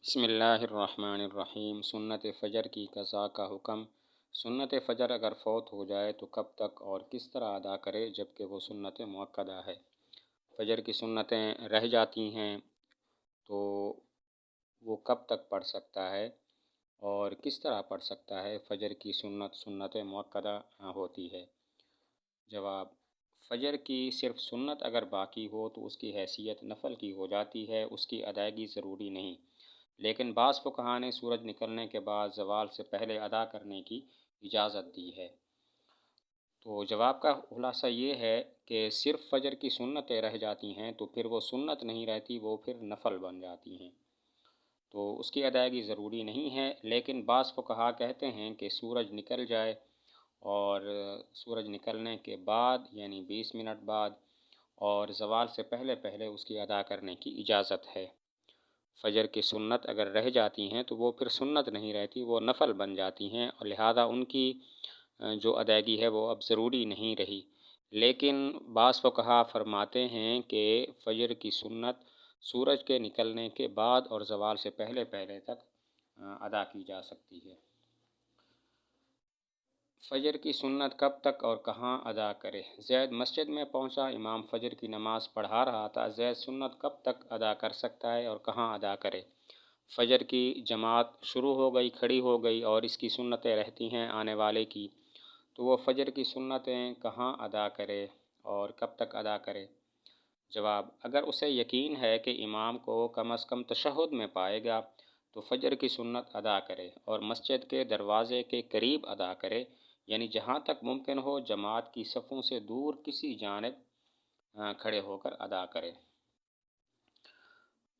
بسم اللہ الرحمن الرحیم۔ سنت فجر کی قضاء کا حکم۔ سنت فجر اگر فوت ہو جائے تو کب تک اور کس طرح ادا کرے جبکہ وہ سنت مؤکدہ ہے۔ فجر کی سنتیں رہ جاتی ہیں تو وہ کب تک پڑھ سکتا ہے اور کس طرح پڑھ سکتا ہے؟ فجر کی سنت مؤکدہ ہوتی ہے۔ جواب: فجر کی صرف سنت اگر باقی ہو تو اس کی حیثیت نفل کی ہو جاتی ہے، اس کی ادائیگی ضروری نہیں، لیکن بعض فقہاء نے سورج نکلنے کے بعد زوال سے پہلے ادا کرنے کی اجازت دی ہے۔ تو جواب کا خلاصہ یہ ہے کہ صرف فجر کی سنتیں رہ جاتی ہیں تو پھر وہ سنت نہیں رہتی، وہ پھر نفل بن جاتی ہیں، تو اس کی ادائیگی ضروری نہیں ہے۔ لیکن بعض فقہاء کہتے ہیں کہ سورج نکل جائے اور سورج نکلنے کے بعد یعنی 20 منٹ بعد اور زوال سے پہلے پہلے اس کی ادا کرنے کی اجازت ہے۔ فجر کی سنت اگر رہ جاتی ہیں تو وہ پھر سنت نہیں رہتی، وہ نفل بن جاتی ہیں، اور لہذا ان کی جو ادائیگی ہے وہ اب ضروری نہیں رہی۔ لیکن بعض فقہاء فرماتے ہیں کہ فجر کی سنت سورج کے نکلنے کے بعد اور زوال سے پہلے پہلے تک ادا کی جا سکتی ہے۔ فجر کی سنت کب تک اور کہاں ادا کرے؟ زید مسجد میں پہنچا، امام فجر کی نماز پڑھا رہا تھا، زید سنت کب تک ادا کر سکتا ہے اور کہاں ادا کرے؟ فجر کی جماعت شروع ہو گئی، کھڑی ہو گئی اور اس کی سنتیں رہتی ہیں آنے والے کی، تو وہ فجر کی سنتیں کہاں ادا کرے اور کب تک ادا کرے؟ جواب: اگر اسے یقین ہے کہ امام کو کم از کم تشہد میں پائے گا تو فجر کی سنت ادا کرے اور مسجد کے دروازے کے قریب ادا کرے، یعنی جہاں تک ممکن ہو جماعت کی صفوں سے دور کسی جانب کھڑے ہو کر ادا کرے۔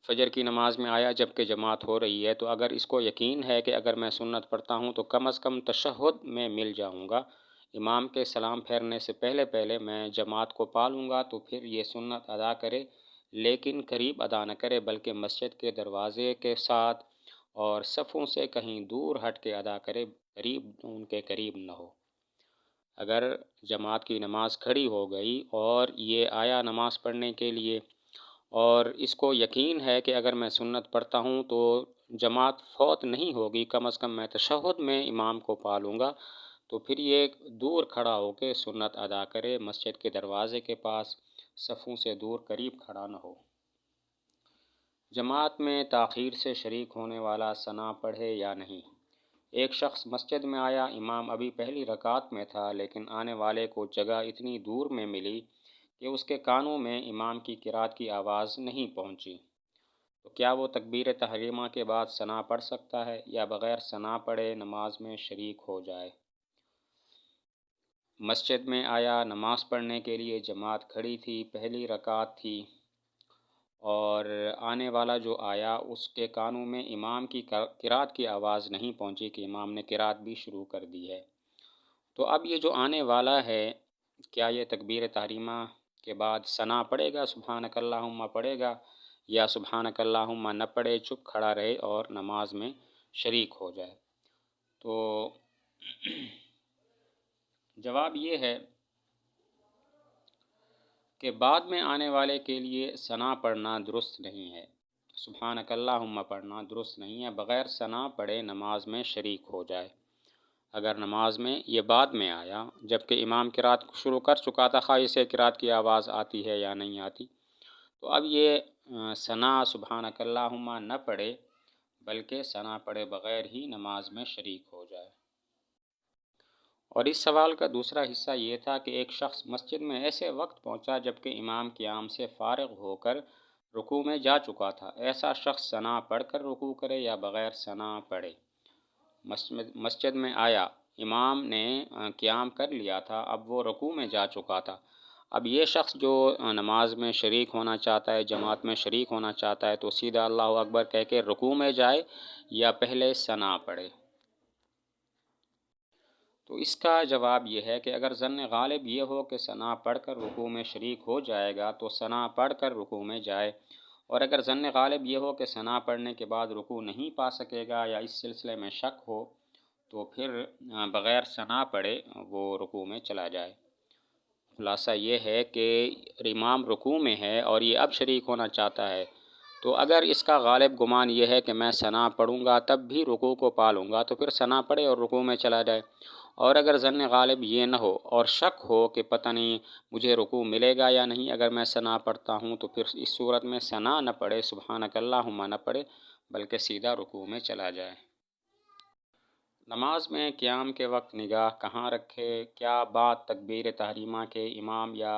فجر کی نماز میں آیا جب کہ جماعت ہو رہی ہے تو اگر اس کو یقین ہے کہ اگر میں سنت پڑھتا ہوں تو کم از کم تشہد میں مل جاؤں گا، امام کے سلام پھیرنے سے پہلے پہلے میں جماعت کو پا لوں گا، تو پھر یہ سنت ادا کرے، لیکن قریب ادا نہ کرے بلکہ مسجد کے دروازے کے ساتھ اور صفوں سے کہیں دور ہٹ کے ادا کرے، ان کے قریب نہ ہو۔ اگر جماعت کی نماز کھڑی ہو گئی اور یہ آیا نماز پڑھنے کے لیے اور اس کو یقین ہے کہ اگر میں سنت پڑھتا ہوں تو جماعت فوت نہیں ہوگی، کم از کم میں تشہد میں امام کو پا لوں گا، تو پھر یہ دور کھڑا ہو کے سنت ادا کرے، مسجد کے دروازے کے پاس صفوں سے دور قریب کھڑا نہ ہو۔ جماعت میں تاخیر سے شریک ہونے والا ثنا پڑھے یا نہیں؟ ایک شخص مسجد میں آیا، امام ابھی پہلی رکعت میں تھا، لیکن آنے والے کو جگہ اتنی دور میں ملی کہ اس کے کانوں میں امام کی قرات کی آواز نہیں پہنچی، تو کیا وہ تکبیر تحریمہ کے بعد ثنا پڑھ سکتا ہے یا بغیر ثنا پڑھے نماز میں شریک ہو جائے؟ مسجد میں آیا، نماز پڑھنے کے لیے جماعت کھڑی تھی، پہلی رکعت تھی اور آنے والا جو آیا اس کے کانوں میں امام کی قرات کی آواز نہیں پہنچی کہ امام نے قرات بھی شروع کر دی ہے، تو اب یہ جو آنے والا ہے کیا یہ تکبیر تحریمہ کے بعد ثنا پڑھے گا، سبحانک اللہم پڑھے گا، یا سبحانک اللہم نہ پڑھے، چپ کھڑا رہے اور نماز میں شریک ہو جائے؟ تو جواب یہ ہے کہ بعد میں آنے والے کے لیے ثنا پڑھنا درست نہیں ہے، سبحانک اللہم پڑھنا درست نہیں ہے، بغیر ثنا پڑھے نماز میں شریک ہو جائے۔ اگر نماز میں یہ بعد میں آیا جبکہ امام قرات شروع کر چکا تھا، خواہ اسے قرات کی آواز آتی ہے یا نہیں آتی، تو اب یہ ثنا سبحانک اللہم نہ پڑھے بلکہ ثنا پڑھے بغیر ہی نماز میں شریک ہو جائے۔ اور اس سوال کا دوسرا حصہ یہ تھا کہ ایک شخص مسجد میں ایسے وقت پہنچا جبکہ امام قیام سے فارغ ہو کر رکوع میں جا چکا تھا، ایسا شخص ثنا پڑھ کر رکوع کرے یا بغیر ثنا پڑھے؟ مسجد میں آیا، امام نے قیام کر لیا تھا، اب وہ رکوع میں جا چکا تھا، اب یہ شخص جو نماز میں شریک ہونا چاہتا ہے، جماعت میں شریک ہونا چاہتا ہے، تو سیدھا اللہ اکبر کہہ کے رکوع میں جائے یا پہلے ثنا پڑھے؟ تو اس کا جواب یہ ہے کہ اگر ظن غالب یہ ہو کہ ثنا پڑھ کر رکوع میں شریک ہو جائے گا تو ثنا پڑھ کر رکوع میں جائے، اور اگر ظن غالب یہ ہو کہ ثنا پڑھنے کے بعد رکوع نہیں پا سکے گا یا اس سلسلے میں شک ہو تو پھر بغیر ثنا پڑھے وہ رکوع میں چلا جائے۔ خلاصہ یہ ہے کہ امام رکوع میں ہے اور یہ اب شریک ہونا چاہتا ہے، تو اگر اس کا غالب گمان یہ ہے کہ میں ثنا پڑھوں گا تب بھی رکوع کو پا لوں گا، تو پھر ثنا پڑھے اور رکوع میں چلا جائے۔ اور اگر ظن غالب یہ نہ ہو اور شک ہو کہ پتہ نہیں مجھے رکوع ملے گا یا نہیں اگر میں ثنا پڑھتا ہوں، تو پھر اس صورت میں ثنا نہ پڑھے، سبحانک اللہم نہ پڑھے، بلکہ سیدھا رکوع میں چلا جائے۔ نماز میں قیام کے وقت نگاہ کہاں رکھے؟ کیا بعد تکبیر تحریمہ کے امام یا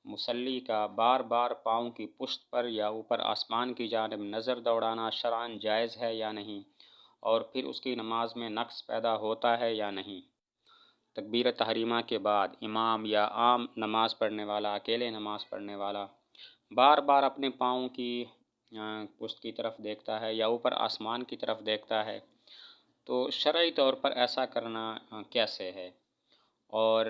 مصلی کا بار بار پاؤں کی پشت پر یا اوپر آسمان کی جانب نظر دوڑانا شرعاً جائز ہے یا نہیں؟ اور پھر اس کی نماز میں نقص پیدا ہوتا ہے یا نہیں؟ تکبیر تحریمہ کے بعد امام یا عام نماز پڑھنے والا، اکیلے نماز پڑھنے والا بار بار اپنے پاؤں کی پشت کی طرف دیکھتا ہے یا اوپر آسمان کی طرف دیکھتا ہے، تو شرعی طور پر ایسا کرنا کیسے ہے؟ اور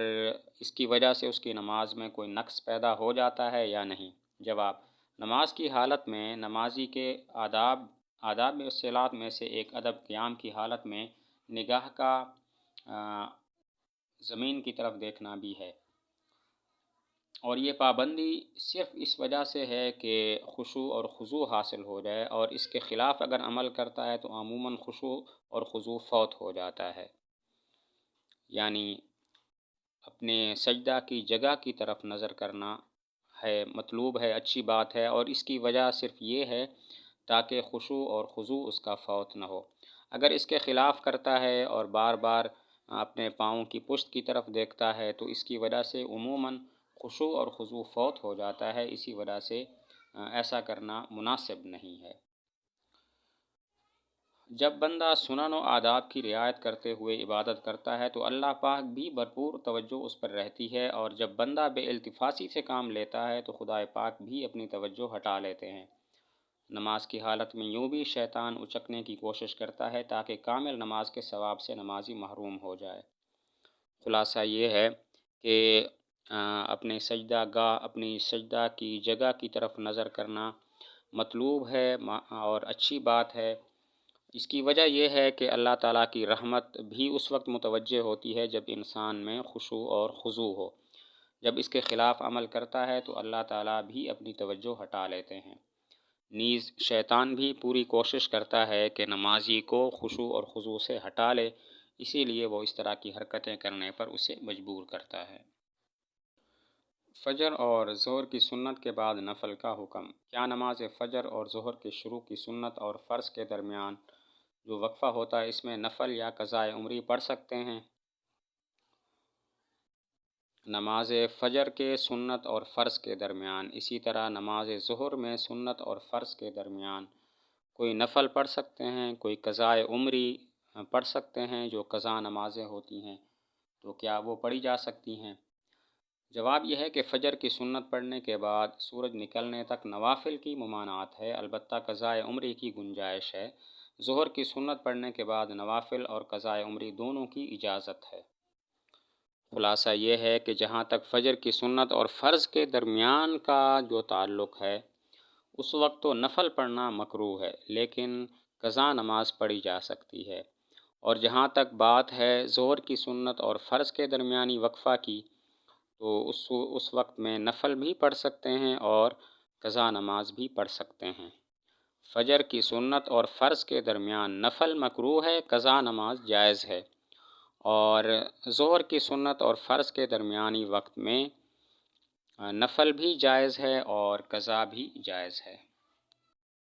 اس کی وجہ سے اس کی نماز میں کوئی نقص پیدا ہو جاتا ہے یا نہیں؟ جواب: نماز کی حالت میں نمازی کے آداب الصلاۃ میں سے ایک ادب قیام کی حالت میں نگاہ کا زمین کی طرف دیکھنا بھی ہے، اور یہ پابندی صرف اس وجہ سے ہے کہ خشوع اور خضوع حاصل ہو جائے، اور اس کے خلاف اگر عمل کرتا ہے تو عموماً خشوع اور خضوع فوت ہو جاتا ہے۔ یعنی اپنے سجدہ کی جگہ کی طرف نظر کرنا ہے، مطلوب ہے، اچھی بات ہے، اور اس کی وجہ صرف یہ ہے تاکہ خشوع اور خضوع اس کا فوت نہ ہو۔ اگر اس کے خلاف کرتا ہے اور بار بار اپنے پاؤں کی پشت کی طرف دیکھتا ہے تو اس کی وجہ سے عموماً خشوع اور خضوع فوت ہو جاتا ہے، اسی وجہ سے ایسا کرنا مناسب نہیں ہے۔ جب بندہ سنن و آداب کی رعایت کرتے ہوئے عبادت کرتا ہے تو اللہ پاک بھی بھرپور توجہ اس پر رہتی ہے، اور جب بندہ بے التفاتی سے کام لیتا ہے تو خدا پاک بھی اپنی توجہ ہٹا لیتے ہیں۔ نماز کی حالت میں یوں بھی شیطان اچکنے کی کوشش کرتا ہے تاکہ کامل نماز کے ثواب سے نمازی محروم ہو جائے۔ خلاصہ یہ ہے کہ اپنے سجدہ گاہ، اپنی سجدہ کی جگہ کی طرف نظر کرنا مطلوب ہے اور اچھی بات ہے۔ اس کی وجہ یہ ہے کہ اللہ تعالیٰ کی رحمت بھی اس وقت متوجہ ہوتی ہے جب انسان میں خشوع اور خضوع ہو۔ جب اس کے خلاف عمل کرتا ہے تو اللہ تعالیٰ بھی اپنی توجہ ہٹا لیتے ہیں۔ نیز شیطان بھی پوری کوشش کرتا ہے کہ نمازی کو خشوع اور خضوع سے ہٹا لے، اسی لیے وہ اس طرح کی حرکتیں کرنے پر اسے مجبور کرتا ہے۔ فجر اور ظہر کی سنت کے بعد نفل کا حکم۔ کیا نماز فجر اور ظہر کے شروع کی سنت اور فرض کے درمیان جو وقفہ ہوتا ہے اس میں نفل یا قضائے عمری پڑھ سکتے ہیں؟ نماز فجر کے سنت اور فرض کے درمیان، اسی طرح نماز ظہر میں سنت اور فرض کے درمیان کوئی نفل پڑھ سکتے ہیں، کوئی قضائے عمری پڑھ سکتے ہیں جو قضا نمازیں ہوتی ہیں، تو کیا وہ پڑھی جا سکتی ہیں؟ جواب یہ ہے کہ فجر کی سنت پڑھنے کے بعد سورج نکلنے تک نوافل کی ممانعت ہے، البتہ قضائے عمری کی گنجائش ہے۔ ظہر کی سنت پڑھنے کے بعد نوافل اور قضائے عمری دونوں کی اجازت ہے۔ خلاصہ یہ ہے کہ جہاں تک فجر کی سنت اور فرض کے درمیان کا جو تعلق ہے اس وقت تو نفل پڑھنا مکروہ ہے، لیکن قضا نماز پڑھی جا سکتی ہے، اور جہاں تک بات ہے ظہر کی سنت اور فرض کے درمیانی وقفہ کی تو اس وقت میں نفل بھی پڑھ سکتے ہیں اور قضا نماز بھی پڑھ سکتے ہیں۔ فجر کی سنت اور فرض کے درمیان نفل مکروہ ہے، قضا نماز جائز ہے، اور ظہر کی سنت اور فرض کے درمیانی وقت میں نفل بھی جائز ہے اور قضا بھی جائز ہے۔